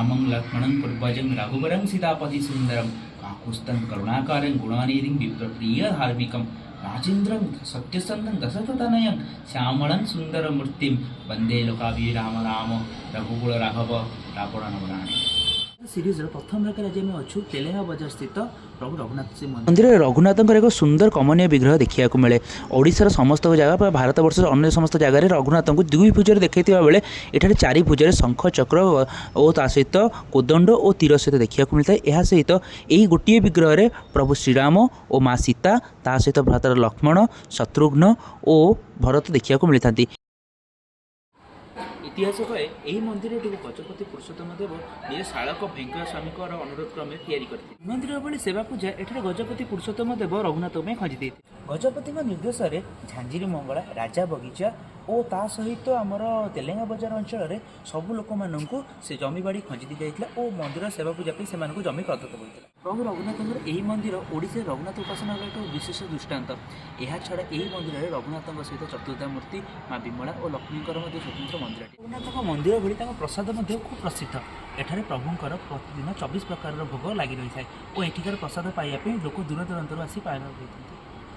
रामं लक्ष्मणं पूर्वजं रघुवरं सीतापति सुन्दरं काकुस्तं करुणाकारं गुणानिधिं विप्रिय धार्मिकं राजेन्द्रं सत्यसन्धं दशरथतनयं श्यामलं सुन्दरमूर्तिं वन्दे लोकाभिराम राम रघुकुल राघव रावण नवराणे। सीरीज प्रथम भाग आज आम अच्छु तेलेंगा बजार स्थित प्रभु रघुनाथ से मंदिर रघुनाथंकर एक सुंदर कमनीय विग्रह देखा मिले। ओडिशार समस्त जगह भारत वर्ष अन्य समस्त जगह रघुनाथ को दुई पूजा देखा बेले एठारे चारि पूजा शंख चक्र और ता सहित कोदंड और तीर सहित देखा मिलता है। यह सहित यही गोटे विग्रह में प्रभु श्रीराम और माँ सीता ता सहित भ्रातर लक्ष्मण शत्रुघ्न और भरत देखा मिलता। इतिहास कहे यही मंदिर गजपति पुरुषोत्तम देव निज शाड़क भेंकया स्वामी अनुरोध क्रमे तैयारी करते। मंदिर भली सेवा पूजा एठारे गजपति पुरुषोत्तम देव रघुनाथ में खंजी गजपति निर्देश में झांझीरी मंगला राजा बगीचा और ता सहित आमर तेलेंगा बजार अंचल में सबू लोक मानू से जमी बाड़ी खंजी दी जाता और मंदिर सेवा पूजा से जमी प्रदत्त होता। प्रभु रघुनाथ यही मंदिर ओडिशा रघुनाथ उपासना एक विशेष दृष्टांत। यह छड़ा यही मंदिर में रघुनाथ सहित चतुर्धा मूर्ति माँ विमला और लक्ष्मीकर स्वतंत्र मंदिर। रघुनाथ मंदिर भली प्रसाद खूब प्रसिद्ध। एठारे प्रभुंकर प्रतिदिन 24 प्रकार भोग लगी रही है और एठिकार प्रसाद पाइबा लोक दूर दूरांतर आसी पालन करते।